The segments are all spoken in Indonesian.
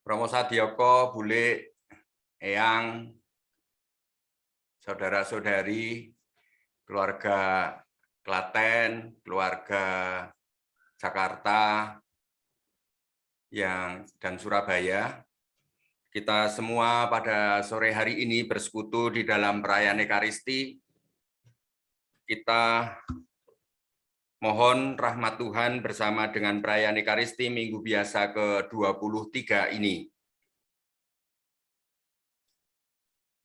Romo Sadyoko, Bule, Eyang, saudara-saudari, keluarga Klaten, keluarga Jakarta, dan Surabaya. Kita semua pada sore hari ini bersekutu di dalam perayaan Ekaristi. Kita mohon rahmat Tuhan bersama dengan perayaan Ekaristi Minggu Biasa ke-23 ini.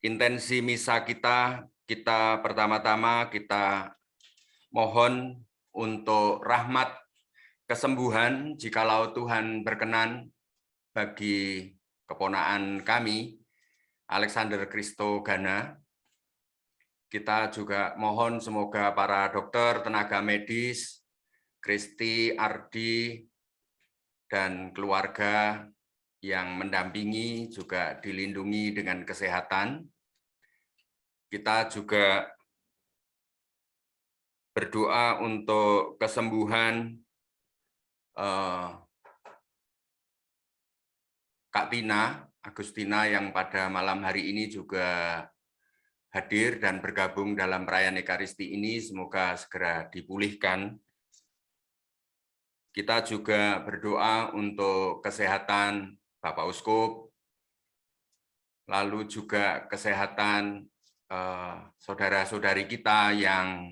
Intensi misa kita pertama-tama kita mohon untuk rahmat kesembuhan jikalau Tuhan berkenan bagi keponaan kami, Alexander Kristo Gana. Kita juga mohon semoga para dokter, tenaga medis, Kristi, Ardi, dan keluarga yang mendampingi juga dilindungi dengan kesehatan. Kita juga berdoa untuk kesembuhan Kak Tina, Agustina yang pada malam hari ini juga hadir dan bergabung dalam perayaan Ekaristi ini, semoga segera dipulihkan. Kita juga berdoa untuk kesehatan Bapak Uskup, lalu juga kesehatan saudara-saudari kita yang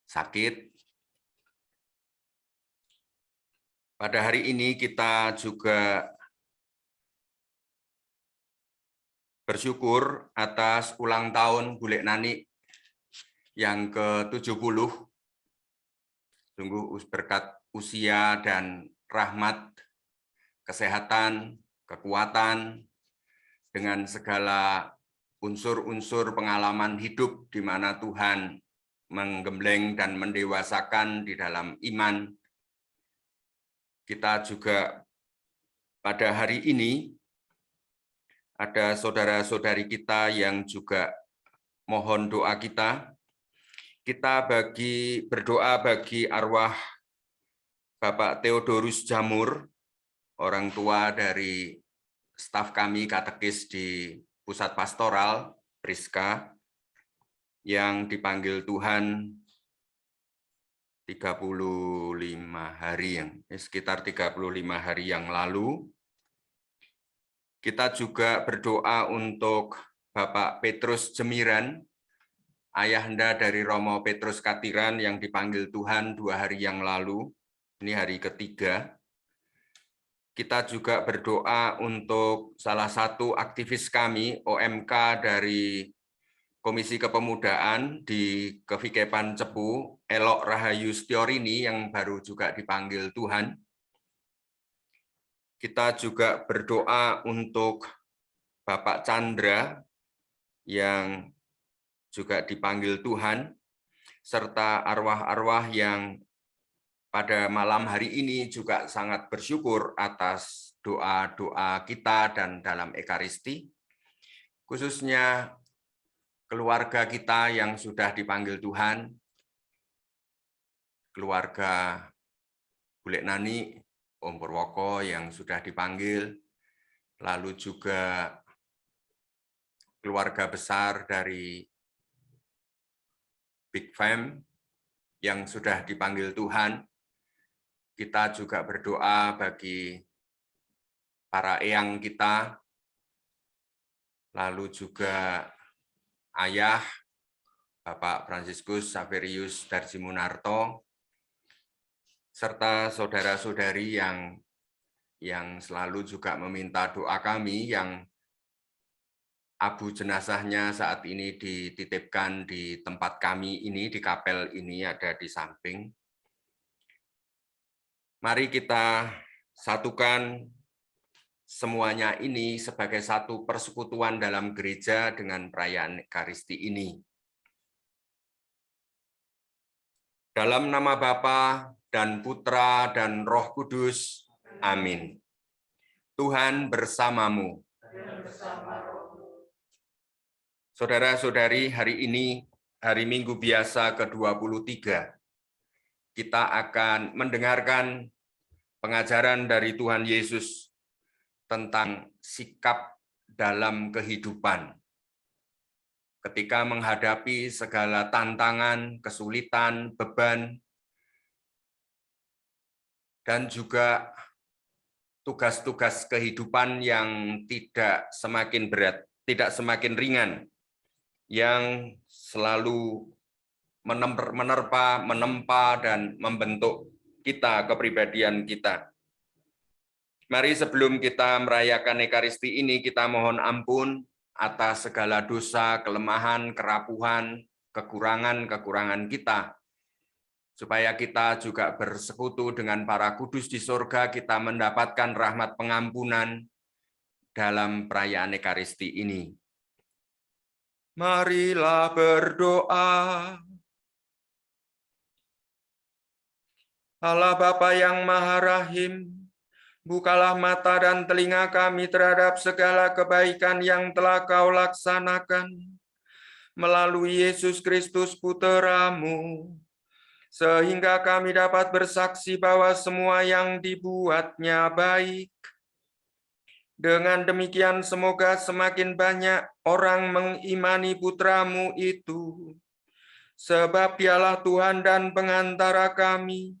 sakit. Pada hari ini kita juga bersyukur atas ulang tahun Bule Nani yang ke-70. Sungguh berkat usia dan rahmat, kesehatan, kekuatan, dengan segala unsur-unsur pengalaman hidup di mana Tuhan menggembleng dan mendewasakan di dalam iman. Kita juga pada hari ini ada saudara-saudari kita yang juga mohon doa kita. Kita berdoa bagi arwah Bapak Theodorus Jamur, orang tua dari staf kami katekis di Pusat Pastoral, Priska, yang dipanggil Tuhan sekitar 35 hari yang lalu. Kita juga berdoa untuk Bapak Petrus Jemiran, ayahanda dari Romo Petrus Katiran yang dipanggil Tuhan 2 hari yang lalu. Ini hari ketiga. Kita juga berdoa untuk salah satu aktivis kami, OMK dari Komisi Kepemudaan di Kevikepan Cepu, Elok Rahayu Stiorini yang baru juga dipanggil Tuhan. Kita juga berdoa untuk Bapak Chandra yang juga dipanggil Tuhan, serta arwah-arwah yang pada malam hari ini juga sangat bersyukur atas doa-doa kita dan dalam Ekaristi, khususnya keluarga kita yang sudah dipanggil Tuhan, keluarga Bule Nani, Om Purwoko yang sudah dipanggil, lalu juga keluarga besar dari Big Fam yang sudah dipanggil Tuhan. Kita juga berdoa bagi para eyang kita, lalu juga ayah Bapak Fransiskus Saverius Darjimunarto, serta saudara-saudari yang selalu juga meminta doa kami, yang abu jenazahnya saat ini dititipkan di tempat kami ini, di kapel ini ada di samping. Mari kita satukan semuanya ini sebagai satu persekutuan dalam gereja dengan perayaan Ekaristi ini. Dalam nama Bapa dan Putra dan Roh Kudus. Amin. Tuhan bersamamu. Saudara-saudari, hari ini, hari Minggu biasa ke-23, kita akan mendengarkan pengajaran dari Tuhan Yesus tentang sikap dalam kehidupan. Ketika menghadapi segala tantangan, kesulitan, beban, dan juga tugas-tugas kehidupan yang tidak semakin berat, tidak semakin ringan, yang selalu menempa, dan membentuk kita, kepribadian kita. Mari sebelum kita merayakan Ekaristi ini, kita mohon ampun atas segala dosa, kelemahan, kerapuhan, kekurangan kita, supaya kita juga bersekutu dengan para kudus di surga, kita mendapatkan rahmat pengampunan dalam perayaan Ekaristi ini. Marilah berdoa. Allah Bapa yang Maha Rahim, bukalah mata dan telinga kami terhadap segala kebaikan yang telah Kau laksanakan melalui Yesus Kristus Putra-Mu, sehingga kami dapat bersaksi bahwa semua yang dibuat-Nya baik. Dengan demikian semoga semakin banyak orang mengimani Putra-Mu itu, sebab Dialah Tuhan dan pengantara kami,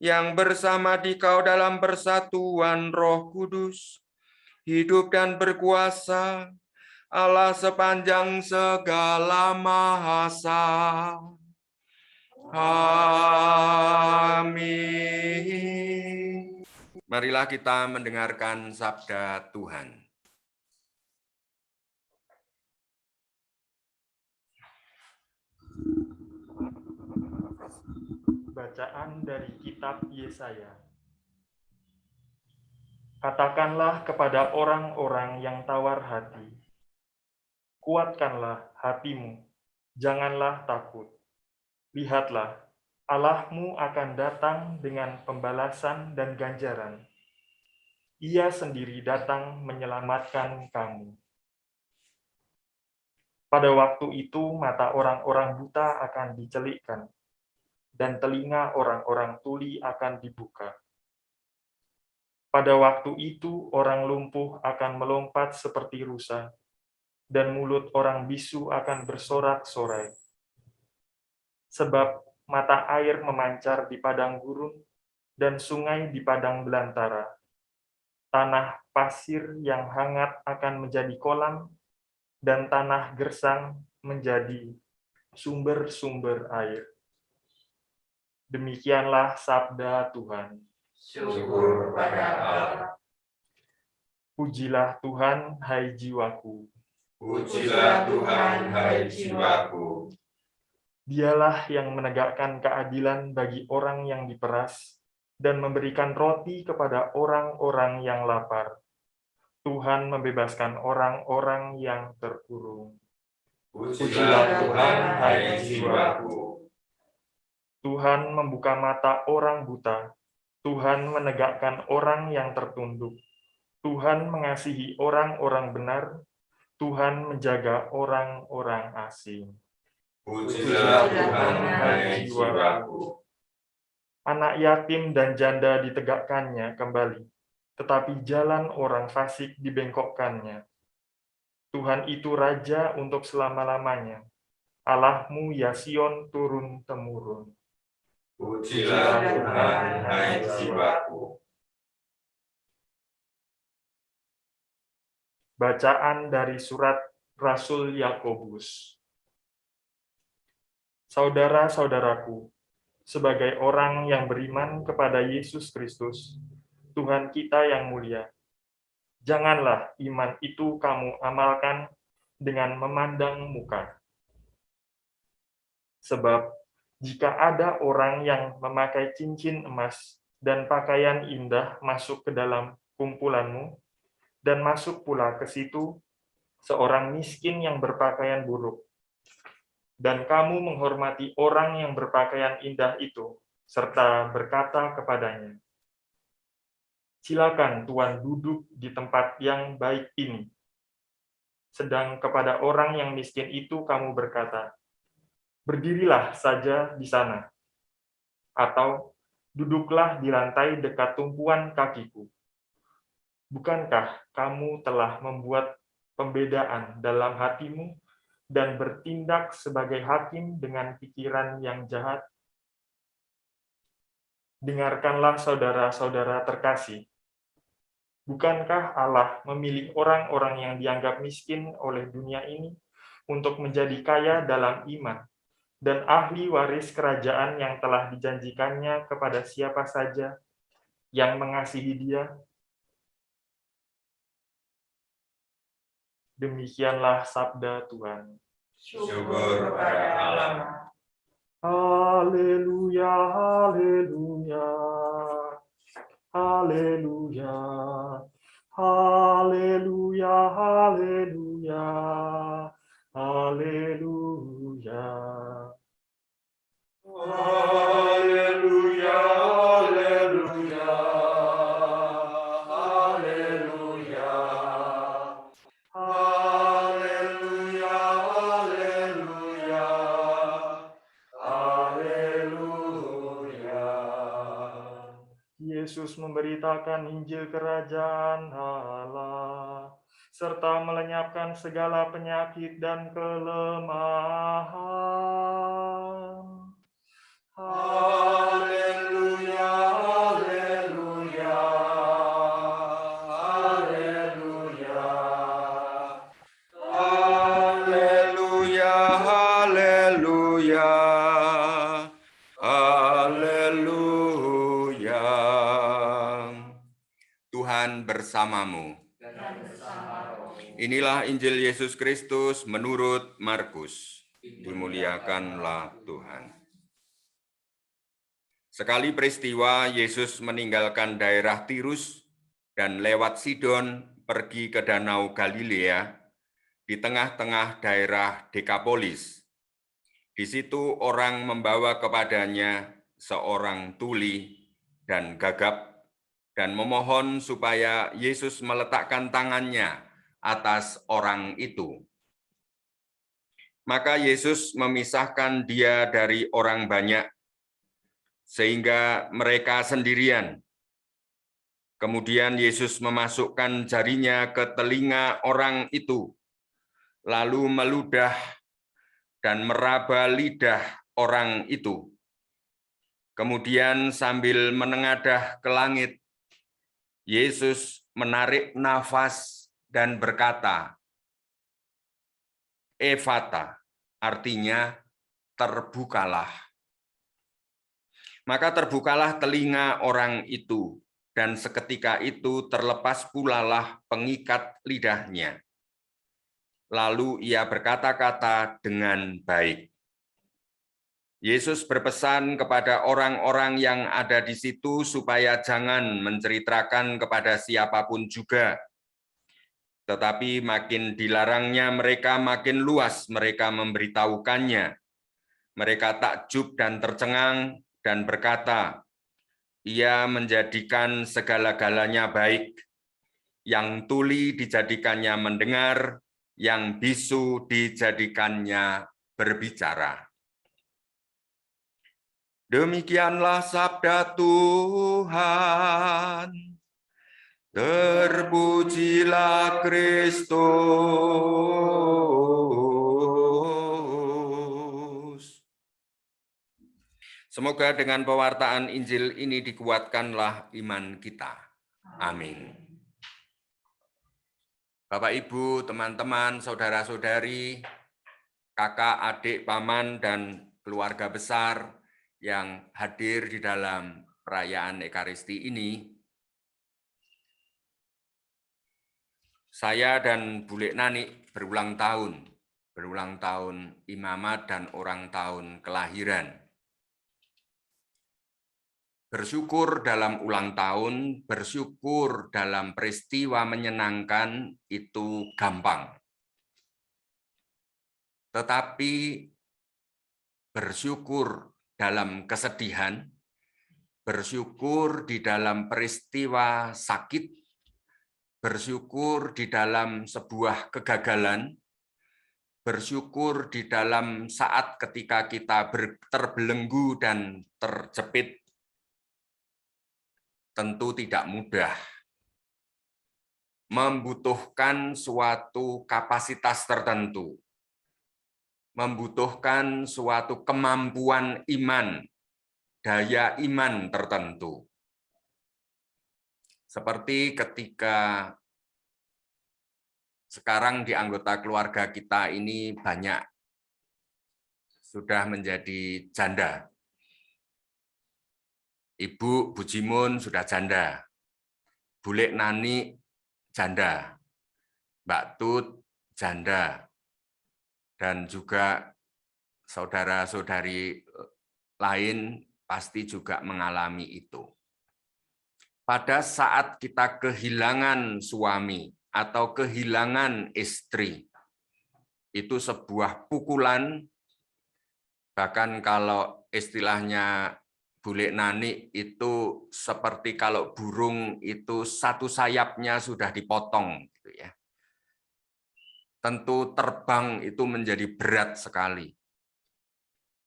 yang bersama Dikau dalam persatuan Roh Kudus, hidup dan berkuasa, Allah sepanjang segala masa. Amin. Marilah kita mendengarkan sabda Tuhan. Bacaan dari kitab Yesaya. Katakanlah kepada orang-orang yang tawar hati, kuatkanlah hatimu, janganlah takut. Lihatlah, Allahmu akan datang dengan pembalasan dan ganjaran. Ia sendiri datang menyelamatkan kamu. Pada waktu itu mata orang-orang buta akan dicelikkan, dan telinga orang-orang tuli akan dibuka. Pada waktu itu orang lumpuh akan melompat seperti rusa, dan mulut orang bisu akan bersorak-sorai. Sebab mata air memancar di padang gurun, dan sungai di padang belantara. Tanah pasir yang hangat akan menjadi kolam, dan tanah gersang menjadi sumber-sumber air. Demikianlah sabda Tuhan. Syukur pada Allah. Pujilah Tuhan, hai jiwaku. Pujilah Tuhan, hai jiwaku. Dialah yang menegakkan keadilan bagi orang yang diperas dan memberikan roti kepada orang-orang yang lapar. Tuhan membebaskan orang-orang yang terkurung. Pujilah Tuhan, hai jiwaku. Tuhan membuka mata orang buta. Tuhan menegakkan orang yang tertunduk. Tuhan mengasihi orang-orang benar. Tuhan menjaga orang-orang asing. Pujilah Tuhan, hai jiwaku. Anak yatim dan janda ditegakkannya kembali, tetapi jalan orang fasik dibengkokkannya. Tuhan itu Raja untuk selama-lamanya. Allahmu ya Sion turun-temurun. Pujilah Tuhan, hai jiwaku. Bacaan dari surat Rasul Yakobus. Saudara-saudaraku, sebagai orang yang beriman kepada Yesus Kristus, Tuhan kita yang mulia, janganlah iman itu kamu amalkan dengan memandang muka. Sebab jika ada orang yang memakai cincin emas dan pakaian indah masuk ke dalam kumpulanmu, Dan masuk pula ke situ seorang miskin yang berpakaian buruk. Dan kamu menghormati orang yang berpakaian indah itu, serta berkata kepadanya, "Silakan Tuan duduk di tempat yang baik ini." Sedang kepada orang yang miskin itu kamu berkata, "Berdirilah saja di sana," atau "Duduklah di lantai dekat tumpuan kakiku." Bukankah kamu telah membuat pembedaan dalam hatimu dan bertindak sebagai hakim dengan pikiran yang jahat? Dengarkanlah saudara-saudara terkasih. Bukankah Allah memilih orang-orang yang dianggap miskin oleh dunia ini untuk menjadi kaya dalam iman dan ahli waris kerajaan yang telah dijanjikannya kepada siapa saja yang mengasihi Dia? Demikianlah sabda Tuhan. Syukur pada Allah. Haleluya, haleluya, haleluya, haleluya, haleluya, haleluya. Haleluya, haleluya, haleluya. Haleluya, haleluya, haleluya. Yesus memberitakan Injil Kerajaan Allah, serta melenyapkan segala penyakit dan kelemahan. Haleluya, haleluya, haleluya. Haleluya, haleluya, haleluya. Tuhan bersamamu. Inilah Injil Yesus Kristus menurut Markus. Dimuliakanlah Tuhan. Sekali peristiwa, Yesus meninggalkan daerah Tirus dan lewat Sidon pergi ke Danau Galilea di tengah-tengah daerah Dekapolis. Di situ orang membawa kepadanya seorang tuli dan gagap dan memohon supaya Yesus meletakkan tangannya atas orang itu. Maka Yesus memisahkan dia dari orang banyak, sehingga mereka sendirian. Kemudian Yesus memasukkan jarinya ke telinga orang itu, lalu meludah dan meraba lidah orang itu. Kemudian sambil menengadah ke langit, Yesus menarik nafas dan berkata, "Efata," artinya terbukalah. Maka terbukalah telinga orang itu, dan seketika itu terlepas pulalah pengikat lidahnya. Lalu ia berkata-kata dengan baik. Yesus berpesan kepada orang-orang yang ada di situ supaya jangan menceritakan kepada siapapun juga. Tetapi makin dilarangnya mereka, makin luas mereka memberitahukannya. Mereka takjub dan tercengang dan berkata, "Ia menjadikan segala-galanya baik. Yang tuli dijadikannya mendengar, yang bisu dijadikannya berbicara." Demikianlah sabda Tuhan. Terpujilah Kristus. Semoga dengan pewartaan Injil ini dikuatkanlah iman kita. Amin. Bapak, Ibu, teman-teman, saudara-saudari, kakak, adik, paman, dan keluarga besar yang hadir di dalam perayaan Ekaristi ini, saya dan Bule Nani berulang tahun imamat dan orang tahun kelahiran. Bersyukur dalam ulang tahun, bersyukur dalam peristiwa menyenangkan itu gampang. Tetapi bersyukur dalam kesedihan, bersyukur di dalam peristiwa sakit, bersyukur di dalam sebuah kegagalan, bersyukur di dalam saat ketika kita terbelenggu dan terjepit, tentu tidak mudah. Membutuhkan suatu kapasitas tertentu, membutuhkan suatu kemampuan iman, daya iman tertentu. Seperti ketika sekarang di anggota keluarga kita ini banyak sudah menjadi janda. Ibu Bujimun sudah janda, Bulek Nani janda, Mbak Tut janda, dan juga saudara-saudari lain pasti juga mengalami itu. Pada saat kita kehilangan suami atau kehilangan istri, itu sebuah pukulan, bahkan kalau istilahnya Bulek Nani itu seperti kalau burung itu satu sayapnya sudah dipotong, gitu ya. Tentu terbang itu menjadi berat sekali.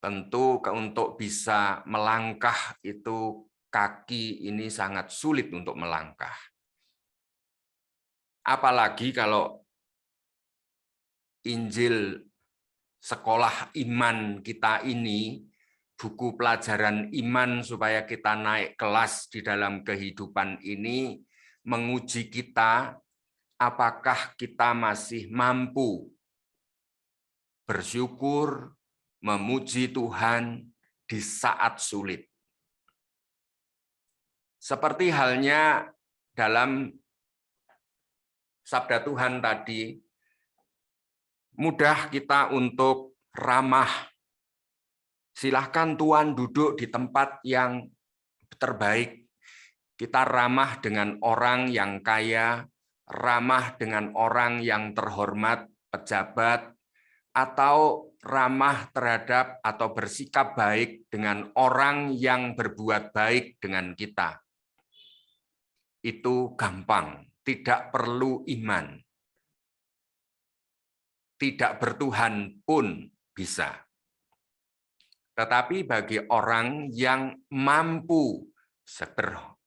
Tentu untuk bisa melangkah itu kaki ini sangat sulit untuk melangkah. Apalagi kalau Injil sekolah iman kita ini, buku pelajaran iman supaya kita naik kelas di dalam kehidupan ini, menguji kita apakah kita masih mampu bersyukur, memuji Tuhan di saat sulit. Seperti halnya dalam sabda Tuhan tadi, mudah kita untuk ramah. Silahkan Tuhan duduk di tempat yang terbaik. Kita ramah dengan orang yang kaya, ramah dengan orang yang terhormat, pejabat, atau ramah terhadap atau bersikap baik dengan orang yang berbuat baik dengan kita. Itu gampang, tidak perlu iman. Tidak bertuhan pun bisa. Tetapi bagi orang yang mampu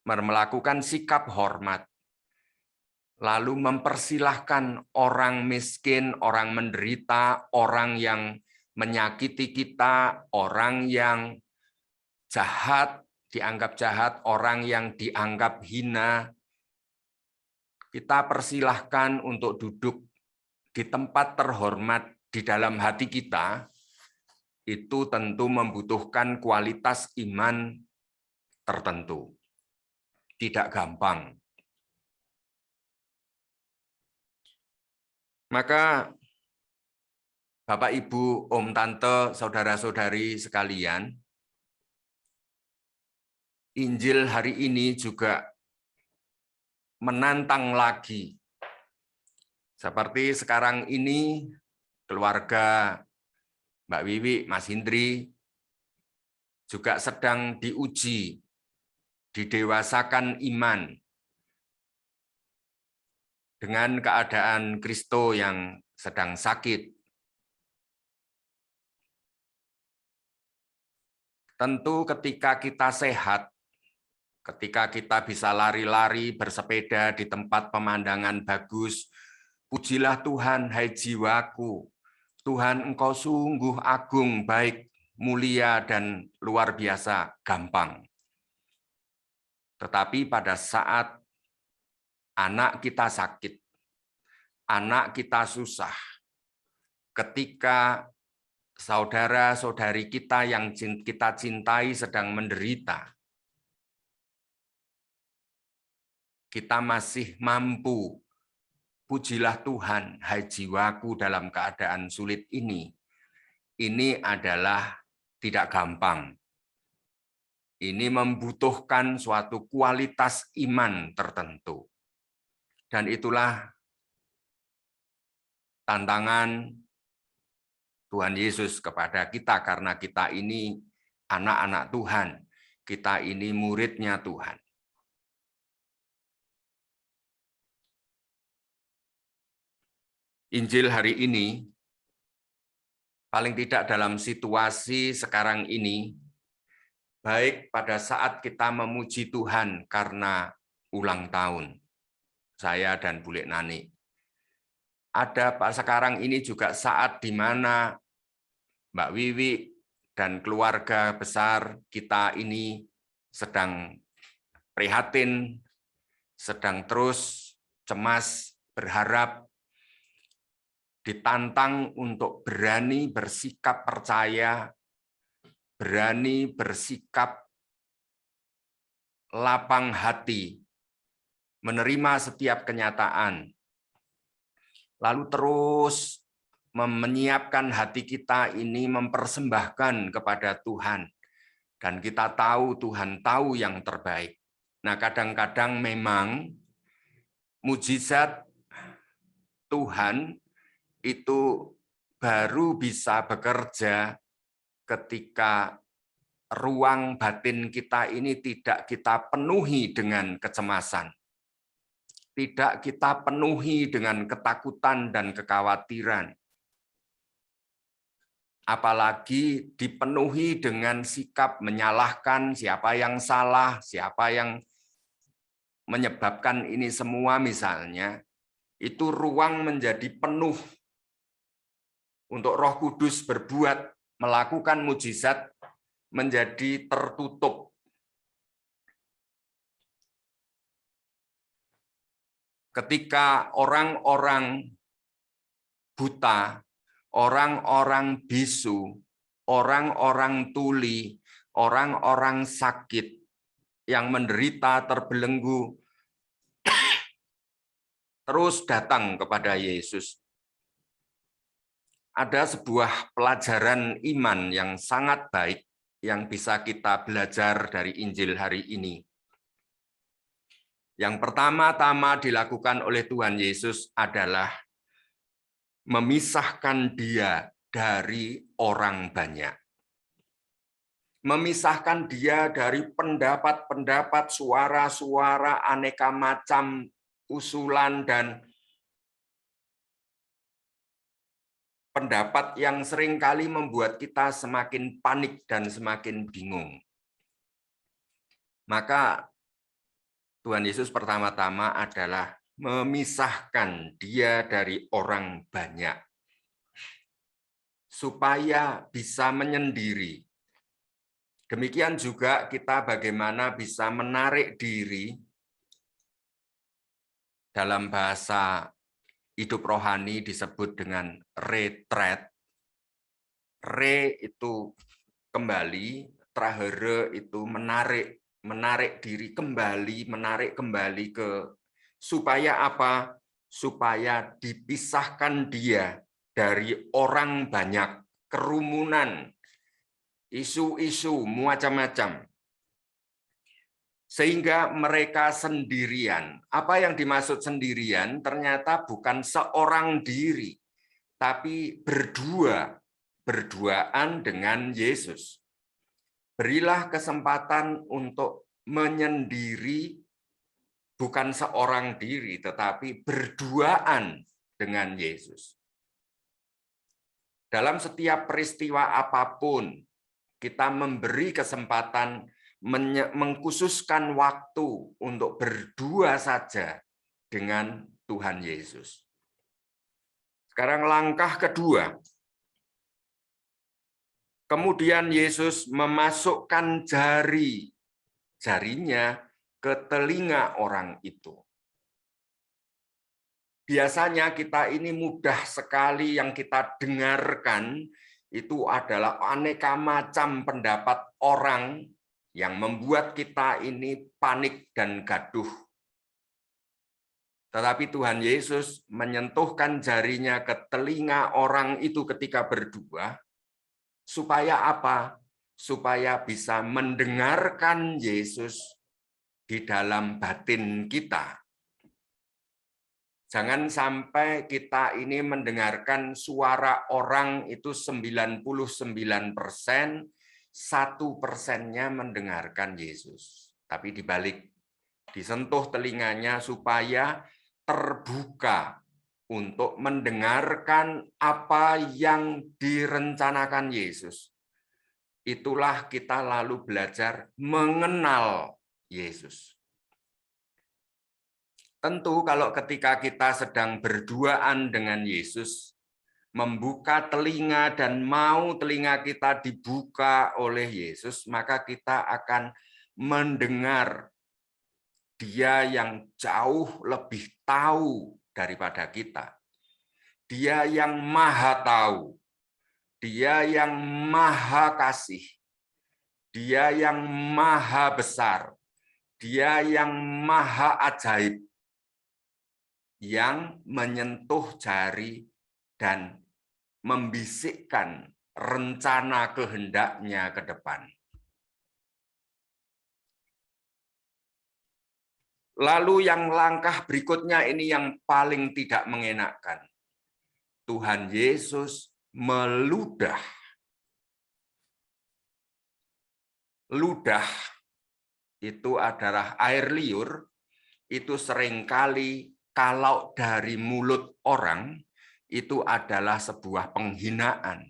melakukan sikap hormat, lalu mempersilahkan orang miskin, orang menderita, orang yang menyakiti kita, orang yang jahat, dianggap jahat, orang yang dianggap hina, kita persilahkan untuk duduk di tempat terhormat di dalam hati kita, itu tentu membutuhkan kualitas iman tertentu. Tidak gampang. Maka Bapak, Ibu, Om, Tante, saudara-saudari sekalian, Injil hari ini juga menantang lagi. Seperti sekarang ini, keluarga Mbak Wiwi, Mas Hindri, juga sedang diuji, didewasakan iman dengan keadaan Kristo yang sedang sakit. Tentu ketika kita sehat, ketika kita bisa lari-lari, bersepeda di tempat pemandangan bagus, pujilah Tuhan, hai jiwaku. Tuhan, Engkau sungguh agung, baik, mulia, dan luar biasa, gampang. Tetapi pada saat anak kita sakit, anak kita susah, ketika saudara-saudari kita yang kita cintai sedang menderita, kita masih mampu, pujilah Tuhan, hai jiwaku dalam keadaan sulit ini. Ini adalah tidak gampang. ini membutuhkan suatu kualitas iman tertentu. Dan itulah tantangan Tuhan Yesus kepada kita, karena kita ini anak-anak Tuhan, kita ini muridnya Tuhan. Injil hari ini, paling tidak dalam situasi sekarang ini, baik pada saat kita memuji Tuhan karena ulang tahun, saya dan Bule Nani. Ada sekarang ini juga saat di mana Mbak Wiwi dan keluarga besar kita ini sedang prihatin, sedang terus cemas, berharap, ditantang untuk berani bersikap percaya, berani bersikap lapang hati, menerima setiap kenyataan, lalu terus menyiapkan hati kita ini mempersembahkan kepada Tuhan. Dan kita tahu Tuhan tahu yang terbaik. Nah, kadang-kadang memang mujizat Tuhan itu baru bisa bekerja ketika ruang batin kita ini tidak kita penuhi dengan kecemasan, tidak kita penuhi dengan ketakutan dan kekhawatiran, apalagi dipenuhi dengan sikap menyalahkan siapa yang salah, siapa yang menyebabkan ini semua misalnya. Itu ruang menjadi penuh untuk Roh Kudus berbuat, melakukan mujizat, menjadi tertutup. Ketika orang-orang buta, orang-orang bisu, orang-orang tuli, orang-orang sakit yang menderita terbelenggu terus datang kepada Yesus. Ada sebuah pelajaran iman yang sangat baik yang bisa kita belajar dari Injil hari ini. Yang pertama-tama dilakukan oleh Tuhan Yesus adalah memisahkan Dia dari orang banyak. Memisahkan Dia dari pendapat-pendapat, suara-suara, aneka macam usulan dan pendapat yang seringkali membuat kita semakin panik dan semakin bingung. Maka Tuhan Yesus pertama-tama adalah memisahkan Dia dari orang banyak, supaya bisa menyendiri. Demikian juga kita bagaimana bisa menarik diri, dalam bahasa hidup rohani disebut dengan retreat. Re itu kembali, trahere itu menarik diri kembali, menarik kembali ke, supaya apa? Supaya dipisahkan Dia dari orang banyak, kerumunan, isu-isu macam-macam. Sehingga mereka sendirian. Apa yang dimaksud sendirian ternyata bukan seorang diri, tapi berduaan dengan Yesus. Berilah kesempatan untuk menyendiri, bukan seorang diri, tetapi berduaan dengan Yesus. Dalam setiap peristiwa apapun, kita memberi kesempatan, mengkhususkan waktu untuk berdua saja dengan Tuhan Yesus. Sekarang langkah kedua. Kemudian Yesus memasukkan jarinya ke telinga orang itu. Biasanya kita ini mudah sekali yang kita dengarkan itu adalah aneka macam pendapat orang yang membuat kita ini panik dan gaduh. Tetapi Tuhan Yesus menyentuhkan jarinya ke telinga orang itu ketika berdua, supaya apa? supaya bisa mendengarkan Yesus di dalam batin kita. Jangan sampai kita ini mendengarkan suara orang itu 99%, 1%-nya mendengarkan Yesus. Tapi dibalik, disentuh telinganya supaya terbuka untuk mendengarkan apa yang direncanakan Yesus. Itulah kita lalu belajar mengenal Yesus. Tentu kalau ketika kita sedang berduaan dengan Yesus, membuka telinga dan mau telinga kita dibuka oleh Yesus, maka kita akan mendengar Dia yang jauh lebih tahu daripada kita. Dia yang maha tahu. Dia yang maha kasih. Dia yang maha besar. Dia yang maha ajaib. Yang menyentuh jari dan membisikkan rencana kehendaknya ke depan. Lalu yang langkah berikutnya ini yang paling tidak mengenakkan. Tuhan Yesus meludah. Ludah itu adalah air liur, itu seringkali kalau dari mulut orang itu adalah sebuah penghinaan.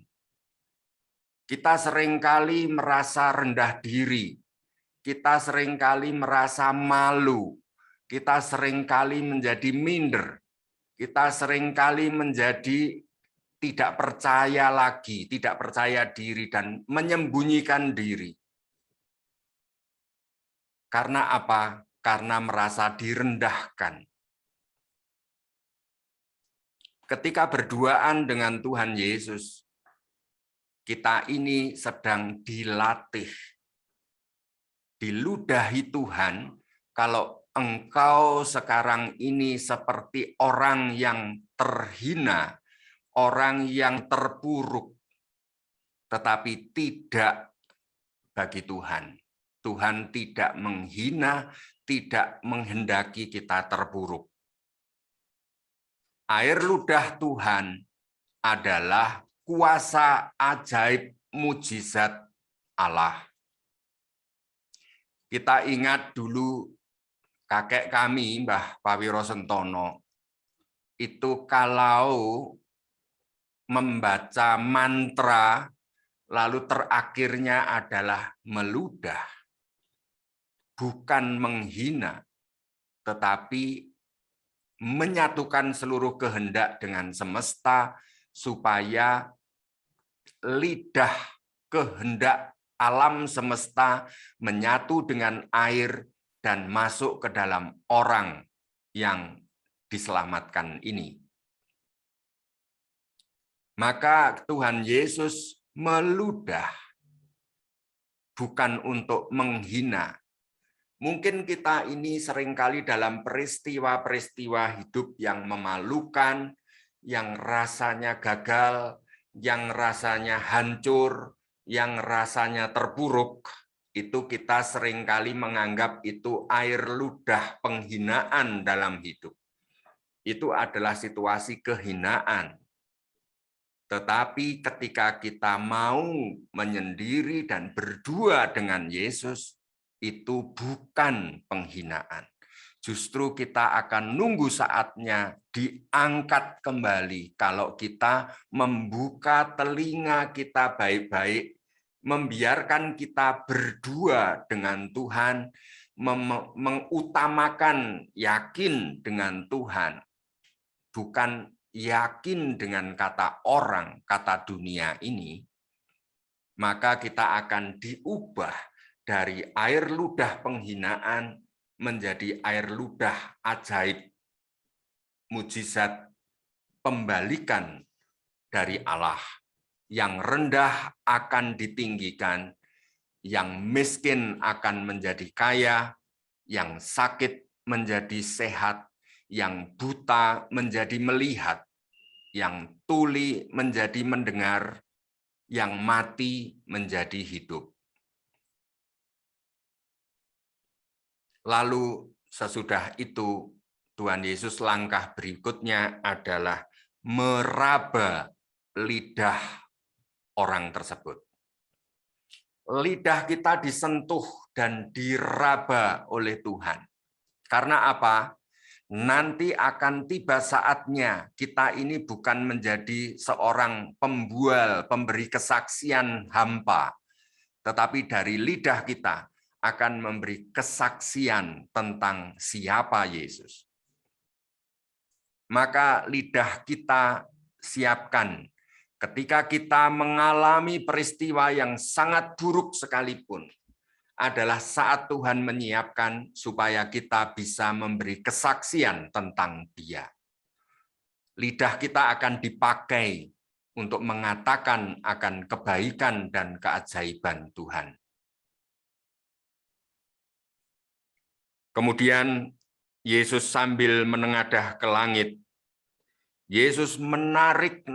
Kita seringkali merasa rendah diri, kita seringkali merasa malu, kita seringkali menjadi minder, kita seringkali menjadi tidak percaya lagi, tidak percaya diri dan menyembunyikan diri. Karena apa? Karena merasa direndahkan. Ketika berduaan dengan Tuhan Yesus, kita ini sedang dilatih, diludahi Tuhan. Kalau engkau sekarang ini seperti orang yang terhina, orang yang terpuruk, tetapi tidak bagi Tuhan. Tuhan tidak menghina, tidak menghendaki kita terpuruk. Air ludah Tuhan adalah kuasa ajaib mujizat Allah. Kita ingat dulu kakek kami, Mbah Pawiro Sentono, itu kalau membaca mantra, lalu terakhirnya adalah meludah. Bukan menghina, tetapi menyatukan seluruh kehendak dengan semesta, supaya lidah kehendak alam semesta menyatu dengan air dan masuk ke dalam orang yang diselamatkan ini. Maka Tuhan Yesus meludah, bukan untuk menghina. Mungkin kita ini seringkali dalam peristiwa-peristiwa hidup yang memalukan, yang rasanya gagal, yang rasanya hancur, yang rasanya terpuruk, itu kita seringkali menganggap itu air ludah penghinaan dalam hidup. Itu adalah situasi kehinaan. Tetapi ketika kita mau menyendiri dan berdua dengan Yesus, itu bukan penghinaan. Justru kita akan nunggu saatnya diangkat kembali kalau kita membuka telinga kita baik-baik, membiarkan kita berdua dengan Tuhan, mengutamakan yakin dengan Tuhan, bukan yakin dengan kata orang, kata dunia ini, maka kita akan diubah dari air ludah penghinaan menjadi air ludah ajaib, mujizat pembalikan dari Allah. Yang rendah akan ditinggikan, yang miskin akan menjadi kaya, yang sakit menjadi sehat, yang buta menjadi melihat, yang tuli menjadi mendengar, yang mati menjadi hidup. Lalu sesudah itu Tuhan Yesus langkah berikutnya adalah meraba lidah orang tersebut. Lidah kita disentuh dan diraba oleh Tuhan. Karena apa? Nanti akan tiba saatnya kita ini bukan menjadi seorang pembual, pemberi kesaksian hampa, tetapi dari lidah kita akan memberi kesaksian tentang siapa Yesus. Maka lidah kita siapkan ketika kita mengalami peristiwa yang sangat buruk sekalipun, adalah saat Tuhan menyiapkan supaya kita bisa memberi kesaksian tentang Dia. Lidah kita akan dipakai untuk mengatakan akan kebaikan dan keajaiban Tuhan. Kemudian Yesus sambil menengadah ke langit, Yesus menarik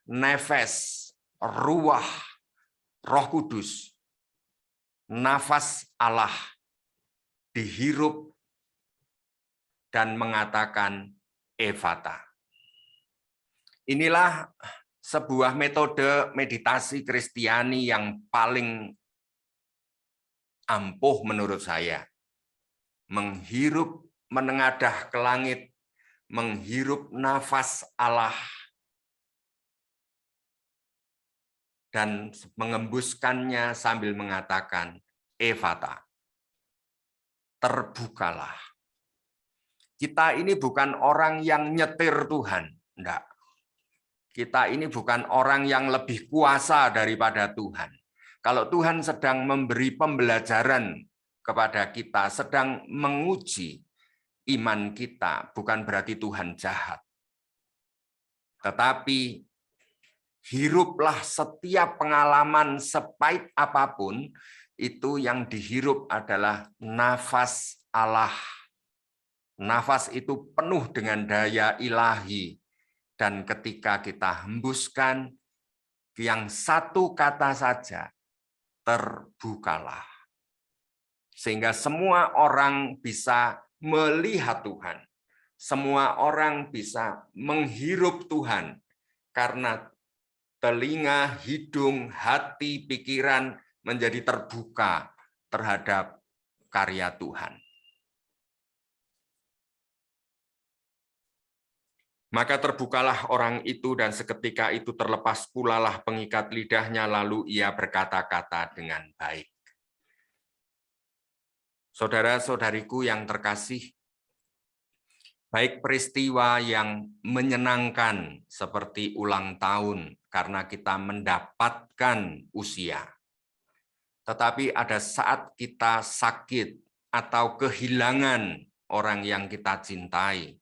nefes, ruah, Roh Kudus, nafas Allah dihirup dan mengatakan Efata. Inilah sebuah metode meditasi Kristiani yang paling ampuh menurut saya. Menghirup, menengadah ke langit, menghirup nafas Allah, dan mengembuskannya sambil mengatakan, Efata, terbukalah. Kita ini bukan orang yang nyetir Tuhan, enggak. Kita ini bukan orang yang lebih kuasa daripada Tuhan. Kalau Tuhan sedang memberi pembelajaran kepada kita, sedang menguji iman kita, bukan berarti Tuhan jahat. Tetapi hiruplah setiap pengalaman sepahit apapun, itu yang dihirup adalah nafas Allah. Nafas itu penuh dengan daya ilahi. Dan ketika kita hembuskan, yang satu kata saja, terbukalah. Sehingga semua orang bisa melihat Tuhan. Semua orang bisa menghirup Tuhan. Karena telinga, hidung, hati, pikiran menjadi terbuka terhadap karya Tuhan. Maka terbukalah orang itu dan seketika itu terlepas pulalah pengikat lidahnya, lalu ia berkata-kata dengan baik. Saudara-saudariku yang terkasih, baik peristiwa yang menyenangkan seperti ulang tahun karena kita mendapatkan usia, tetapi ada saat kita sakit atau kehilangan orang yang kita cintai,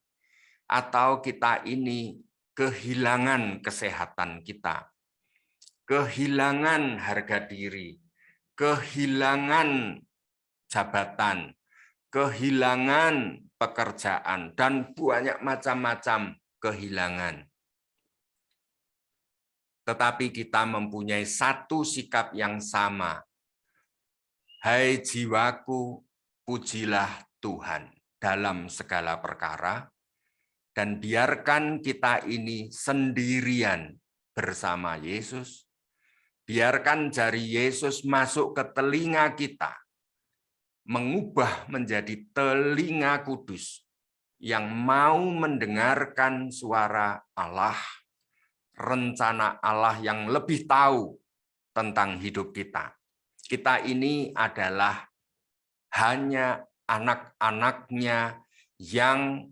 atau kita ini kehilangan kesehatan kita, kehilangan harga diri, kehilangan jabatan, kehilangan pekerjaan, dan banyak macam-macam kehilangan. Tetapi kita mempunyai satu sikap yang sama. Hai jiwaku, pujilah Tuhan dalam segala perkara, dan biarkan kita ini sendirian bersama Yesus. Biarkan jari Yesus masuk ke telinga kita, mengubah menjadi telinga kudus yang mau mendengarkan suara Allah, rencana Allah yang lebih tahu tentang hidup kita. Kita ini adalah hanya anak-anaknya yang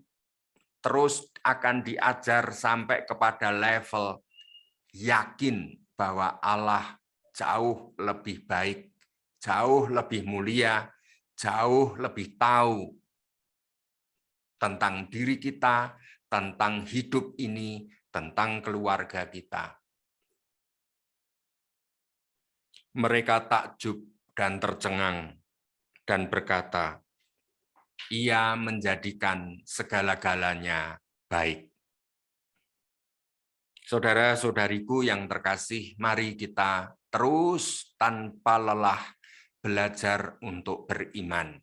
terus akan diajar sampai kepada level yakin bahwa Allah jauh lebih baik, jauh lebih mulia, jauh lebih tahu tentang diri kita, tentang hidup ini, tentang keluarga kita. Mereka takjub dan tercengang dan berkata, Ia menjadikan segala-galanya baik. Saudara-saudariku yang terkasih, mari kita terus tanpa lelah belajar untuk beriman.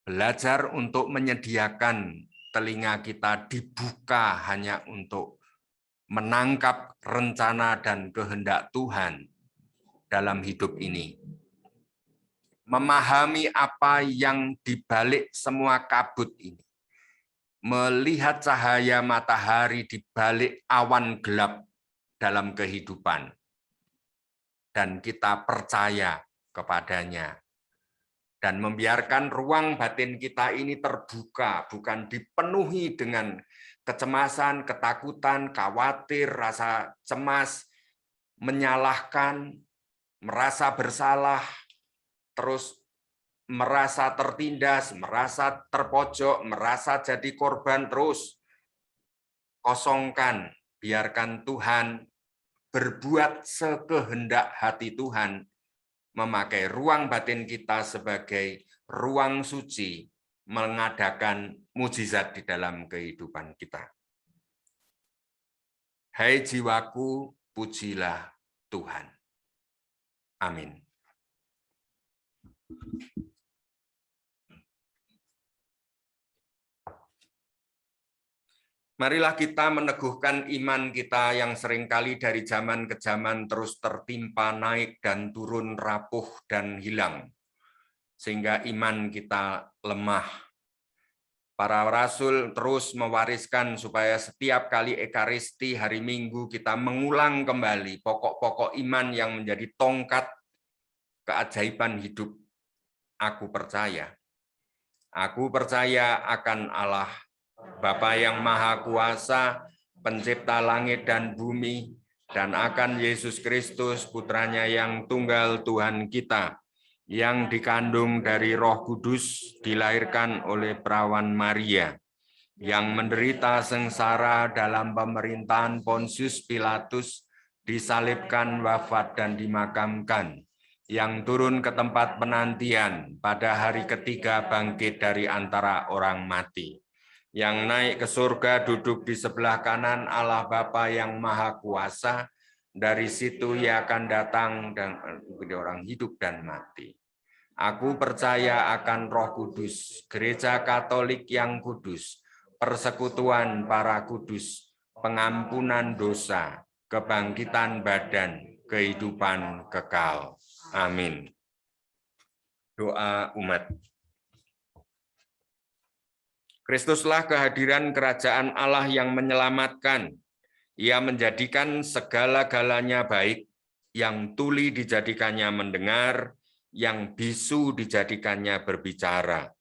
Belajar untuk menyediakan telinga kita dibuka hanya untuk menangkap rencana dan kehendak Tuhan dalam hidup ini. Memahami apa yang dibalik semua kabut ini. Melihat cahaya matahari di balik awan gelap dalam kehidupan. Dan kita percaya kepadanya. Dan membiarkan ruang batin kita ini terbuka, bukan dipenuhi dengan kecemasan, ketakutan, khawatir, rasa cemas, menyalahkan, merasa bersalah, terus merasa tertindas, merasa terpojok, merasa jadi korban, terus kosongkan, biarkan Tuhan berbuat sekehendak hati Tuhan, memakai ruang batin kita sebagai ruang suci, mengadakan mujizat di dalam kehidupan kita. Hai jiwaku, pujilah Tuhan. Amin. Marilah kita meneguhkan iman kita yang seringkali dari zaman ke zaman terus tertimpa naik dan turun, rapuh dan hilang. Sehingga iman kita lemah. Para rasul terus mewariskan supaya setiap kali Ekaristi hari Minggu kita mengulang kembali pokok-pokok iman yang menjadi tongkat keajaiban hidup. Aku percaya. Aku percaya akan Allah, Bapa yang Maha Kuasa, Pencipta langit dan bumi, dan akan Yesus Kristus, Putranya yang tunggal Tuhan kita, yang dikandung dari Roh Kudus, dilahirkan oleh perawan Maria, yang menderita sengsara dalam pemerintahan Pontius Pilatus, disalibkan, wafat, dan dimakamkan, yang turun ke tempat penantian, pada hari ketiga bangkit dari antara orang mati, yang naik ke surga duduk di sebelah kanan Allah Bapa yang Maha Kuasa, dari situ ia akan datang dan orang hidup dan mati. Aku percaya akan Roh Kudus, Gereja Katolik yang kudus, persekutuan para kudus, pengampunan dosa, kebangkitan badan, kehidupan kekal. Amin. Doa umat. Kristuslah kehadiran kerajaan Allah yang menyelamatkan. Ia menjadikan segala-galanya baik, yang tuli dijadikannya mendengar, yang bisu dijadikannya berbicara.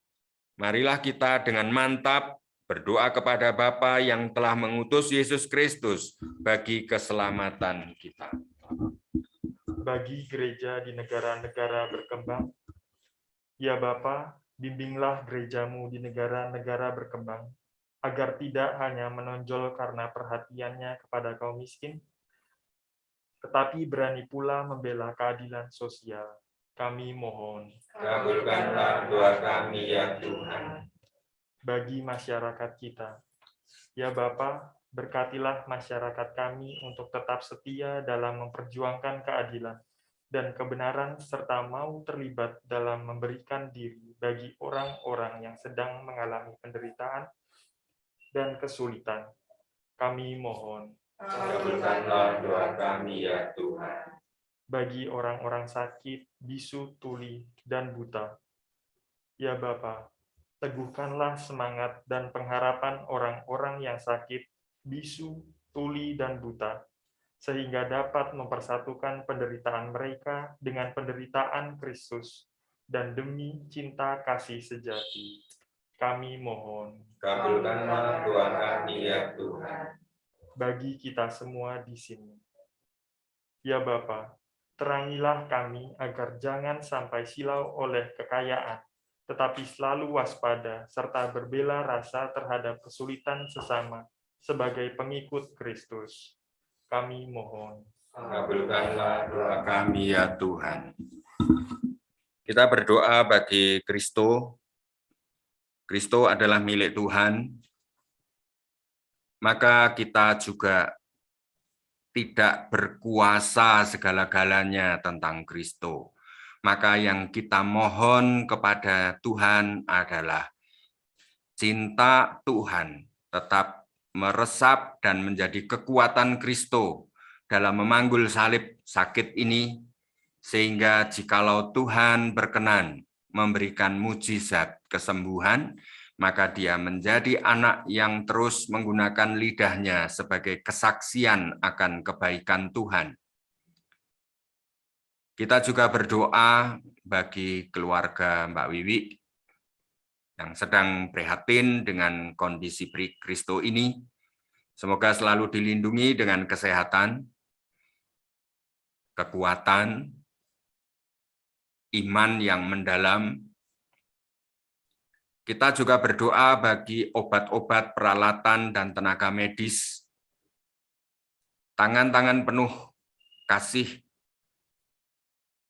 Marilah kita dengan mantap berdoa kepada Bapa yang telah mengutus Yesus Kristus bagi keselamatan kita. Bagi gereja di negara-negara berkembang, ya Bapa, bimbinglah gerejamu di negara-negara berkembang, agar tidak hanya menonjol karena perhatiannya kepada kaum miskin, tetapi berani pula membela keadilan sosial. Kami mohon. Kabulkanlah doa kami ya Tuhan. Bagi masyarakat kita, ya Bapa, berkatilah masyarakat kami untuk tetap setia dalam memperjuangkan keadilan dan kebenaran, serta mau terlibat dalam memberikan diri bagi orang-orang yang sedang mengalami penderitaan dan kesulitan. Kami mohon. Kabulkanlah doa kami ya Tuhan. Bagi orang-orang sakit, bisu, tuli, dan buta, ya Bapa, teguhkanlah semangat dan pengharapan orang-orang yang sakit, bisu, tuli, dan buta, sehingga dapat mempersatukan penderitaan mereka dengan penderitaan Kristus, dan demi cinta kasih sejati. Kami mohon. Kabulkanlah doa kami ya Tuhan. Bagi kita semua di sini, ya Bapa, terangilah kami agar jangan sampai silau oleh kekayaan, tetapi selalu waspada serta berbela rasa terhadap kesulitan sesama sebagai pengikut Kristus. Kami mohon. Kabulkanlah doa kami ya Tuhan. Kita berdoa bagi Kristo. Kristo adalah milik Tuhan. Maka kita juga tidak berkuasa segala-galanya tentang Kristo. Maka yang kita mohon kepada Tuhan adalah cinta Tuhan tetap meresap dan menjadi kekuatan Kristus dalam memanggul salib sakit ini, sehingga jikalau Tuhan berkenan memberikan mujizat kesembuhan, maka dia menjadi anak yang terus menggunakan lidahnya sebagai kesaksian akan kebaikan Tuhan. Kita juga berdoa bagi keluarga Mbak Wiwi yang sedang prihatin dengan kondisi Kristo ini. Semoga selalu dilindungi dengan kesehatan, kekuatan, iman yang mendalam. Kita juga berdoa bagi obat-obat, peralatan, dan tenaga medis, tangan-tangan penuh kasih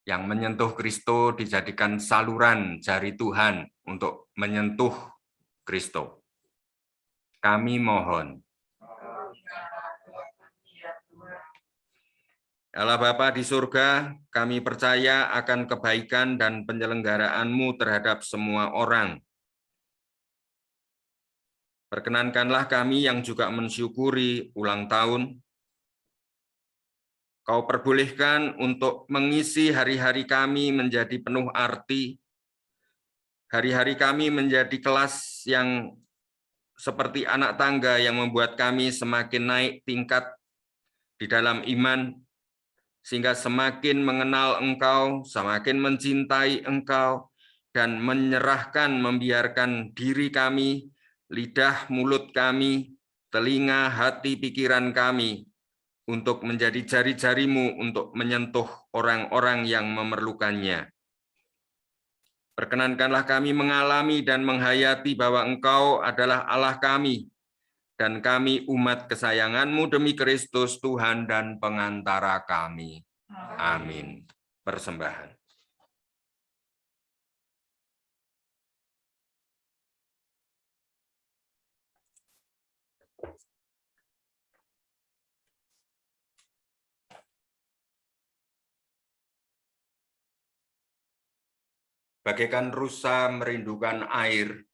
yang menyentuh Kristus dijadikan saluran jari Tuhan untuk menyentuh Kristus. Kami mohon. Allah Bapa di surga, kami percaya akan kebaikan dan penyelenggaraan-Mu terhadap semua orang. Perkenankanlah kami yang juga mensyukuri ulang tahun, Kau perbolehkan untuk mengisi hari-hari kami menjadi penuh arti, hari-hari kami menjadi kelas yang seperti anak tangga yang membuat kami semakin naik tingkat di dalam iman, sehingga semakin mengenal Engkau, semakin mencintai Engkau, dan menyerahkan, membiarkan diri kami, lidah, mulut kami, telinga, hati, pikiran kami, untuk menjadi jari-jari-Mu untuk menyentuh orang-orang yang memerlukannya. Perkenankanlah kami mengalami dan menghayati bahwa Engkau adalah Allah kami, dan kami umat kesayangan-Mu demi Kristus Tuhan dan pengantara kami. Amin. Persembahan. Bagaikan rusa merindukan air,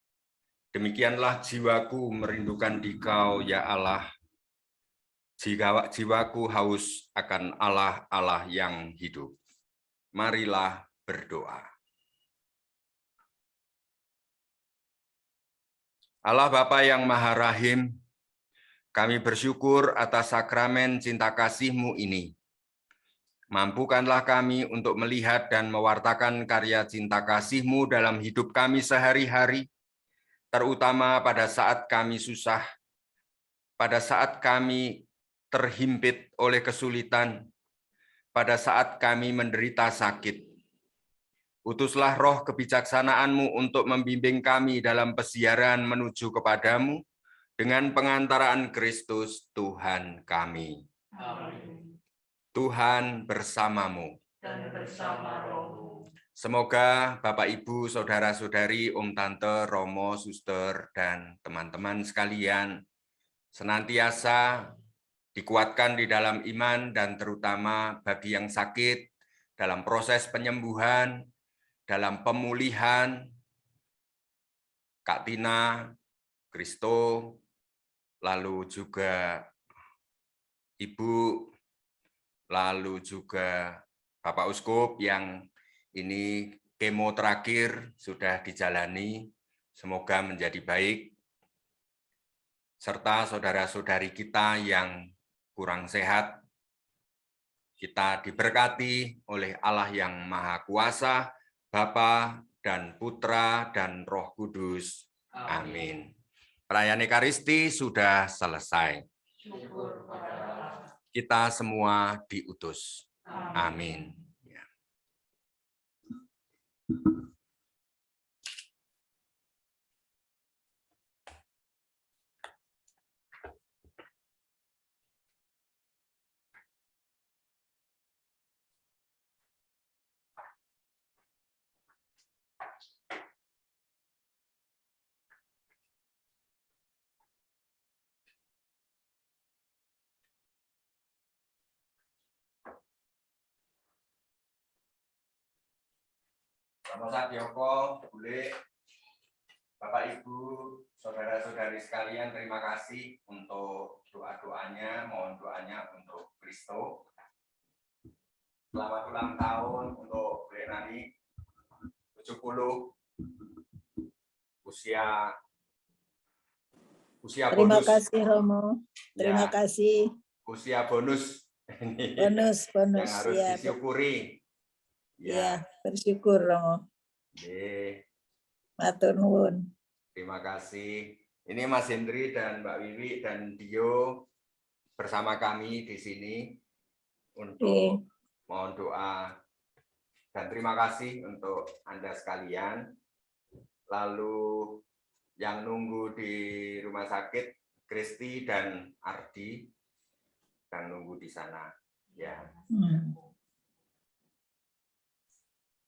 demikianlah jiwaku merindukan Dikau, ya Allah. Jiwaku haus akan Allah yang hidup. Marilah berdoa. Allah Bapa yang Maha Rahim, kami bersyukur atas sakramen cinta kasih-Mu ini. Mampukanlah kami untuk melihat dan mewartakan karya cinta kasih-Mu dalam hidup kami sehari-hari, terutama pada saat kami susah, pada saat kami terhimpit oleh kesulitan, pada saat kami menderita sakit. Utuslah roh kebijaksanaan-Mu untuk membimbing kami dalam pesiaran menuju kepadamu dengan pengantaraan Kristus Tuhan kami. Amin. Tuhan bersamamu. Dan bersama rohmu. Semoga Bapak, Ibu, Saudara-saudari, Om, Tante, Romo, Suster, dan teman-teman sekalian senantiasa dikuatkan di dalam iman, dan terutama bagi yang sakit dalam proses penyembuhan, dalam pemulihan, Kak Tina, Kristo, lalu juga Ibu, lalu juga Bapak Uskup yang ini kemo terakhir sudah dijalani, semoga menjadi baik, serta saudara-saudari kita yang kurang sehat, kita diberkati oleh Allah yang Maha Kuasa, Bapa dan Putra dan Roh Kudus. Amin. Perayaan Ekaristi sudah selesai. Syukur pada Allah. Kita semua diutus. Amin. Amin. Romo Sadyoko, Bule, Bapak Ibu, saudara-saudari sekalian, terima kasih untuk doa-doanya, mohon doanya untuk Kristo. Selamat ulang tahun untuk Bule Nani, 70, usia Terima bonus. kasih Romo. Terima Ya, kasih. usia bonus. Ini Bonus yang harus ya. disyukuri. Ya, bersyukur Romo. Oke. Matur nuwun. Terima kasih. Ini Mas Hendri dan Mbak Wiwi dan Dio bersama kami di sini untuk mohon doa dan terima kasih untuk Anda sekalian. Lalu yang nunggu di rumah sakit, Kristi dan Ardi, dan nunggu di sana. Ya.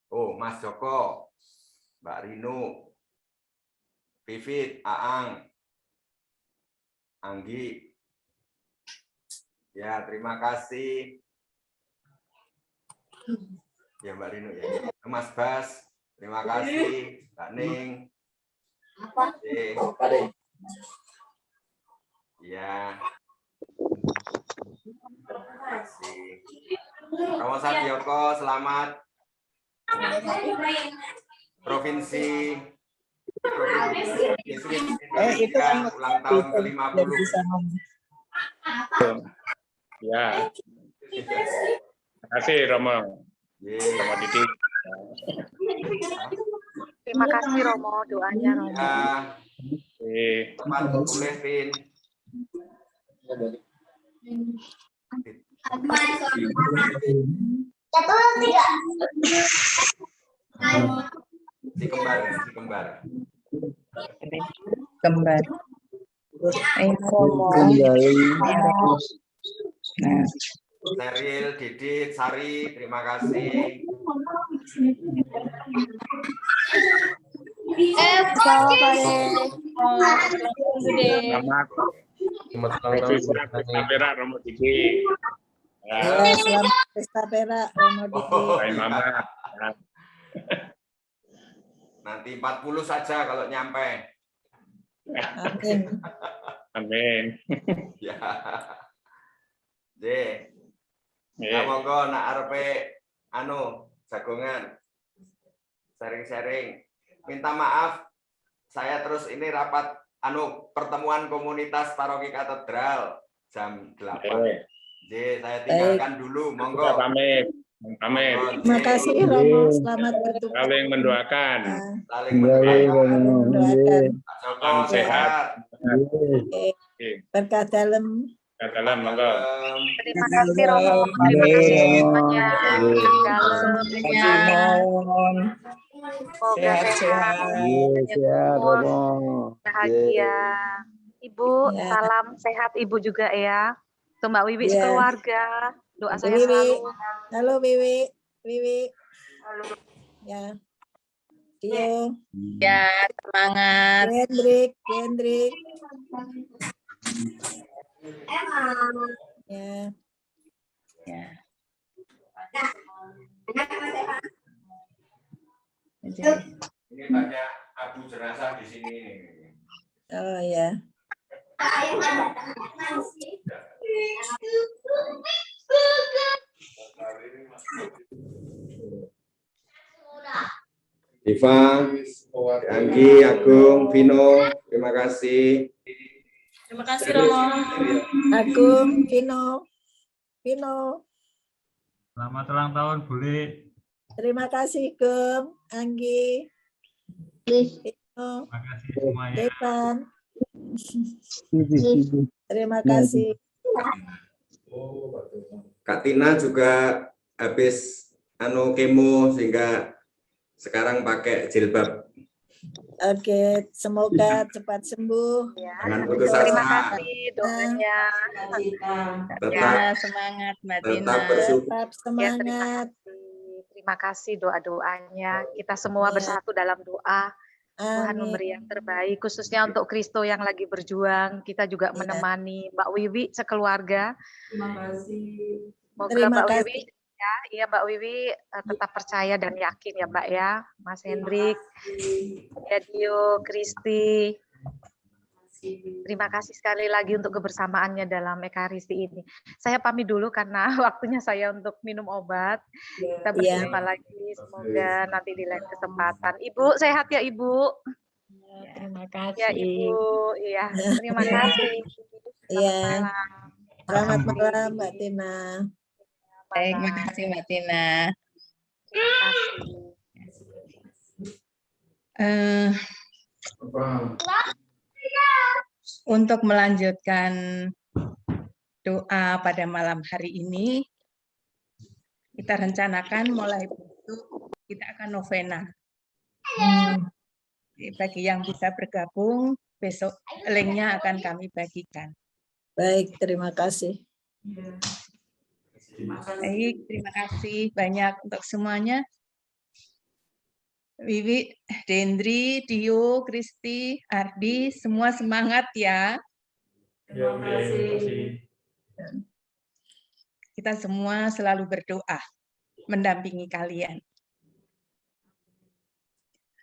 Oh, Mas Joko, Mbak Rinu, Vivit, Aang, Anggi. Ya, terima kasih. Ya, Mbak Rinu ya. Mas Bas, terima kasih. Mbak Ning. Ya. Terima kasih. Romo Sadyoko, selamat. Provinsi Yesus Indonesia ulang tahun ke-50. Ya. Terima kasih Romo. Romo Didi. Terima kasih Romo, doanya Romo. Ya. Tepat boleh, Vin. Si kembar. Kembar. Romo. Seril, Didit, Sari, terima kasih. Selamat Profesi Pesta Perak Romo Didi. Ya, selamat Pesta Perak Romo Didi. Hai Mama. Nanti 40 saja kalau nyampe. Amin. Amin. Ya. Ya monggo nak arepe jagongan. Sharing-sharing. Minta maaf saya terus ini rapat pertemuan komunitas Paroki Katedral jam 8. Saya tinggalkan dulu, monggo. Pamit. Terima kasih Romo, selamat bertugas. Saling mendoakan. Saling mendoakan. Salam sehat. Berkah dalam. Dalam monggo. Terima kasih Romo, terima kasih semuanya. Dalam semoga sehat, bahagia. Ibu, salam sehat Ibu juga ya. Untuk Mbak Wiwi sekeluarga. Doa saya selalu. Halo Wiwi. Halo. Ya. Dio. Ya, semangat. Hendrik. Ya. Ini banyak abu jenazah di sini. Oh ya. Diva, Anggi, Agung, Vino, terima kasih. Terima kasih Romo. Agung, Vino. Selamat ulang tahun, Bule. Terima kasih, Gem, Anggi. Vino. Terima kasih semuanya. Devan. Terima kasih. Kak Tina juga habis kemo sehingga sekarang pakai jilbab. Oke, semoga cepat sembuh. Jangan putus Terima asa. kasih doanya. Tetap Semangat Mbak tetap bersyukur. Tetap semangat. Terima kasih doa-doanya. Kita semua bersatu dalam doa. Tuhan Amin. memberi yang terbaik, khususnya untuk Kristo yang lagi berjuang. Kita juga menemani Mbak Wiwi sekeluarga. Terima kasih. Semoga Terima Mbak kasih. Wiwi ya. Iya Mbak Wiwi, tetap percaya dan yakin ya Mbak ya. Mas Hendrik, ya Dio, Kristi. Terima kasih sekali lagi untuk kebersamaannya dalam Ekaristi ini. Saya pamit dulu karena waktunya saya untuk minum obat. Kita berjumpa lagi, semoga nanti di lain kesempatan. Ibu, sehat ya Ibu? Terima kasih. Ya Ibu, iya. Terima kasih. Iya. Selamat malam. Selamat malam Mbak Tina. Baik, makasih Mbak Tina. Terima kasih. Untuk melanjutkan doa pada malam hari ini, kita rencanakan mulai besok kita akan novena. Bagi yang bisa bergabung, besok linknya akan kami bagikan. Baik, terima kasih. Baik, terima kasih banyak untuk semuanya. Wiwi, Dendri, Dio, Kristi, Ardi, semua semangat ya. Terima kasih. Kita semua selalu berdoa mendampingi kalian.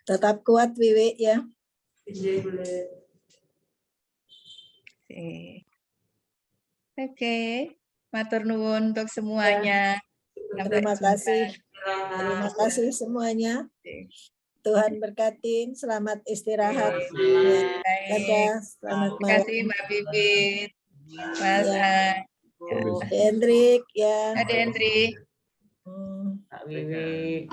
Tetap kuat Wiwi ya. Oke, matur nuwun untuk semuanya. Terima kasih. Terima kasih semuanya. Tuhan berkati, selamat istirahat. Dadah, selamat Terima malam. kasih Mbak Bibit, Mas Hendrik ya. Hendrik. Hmm. Pak Wiwi.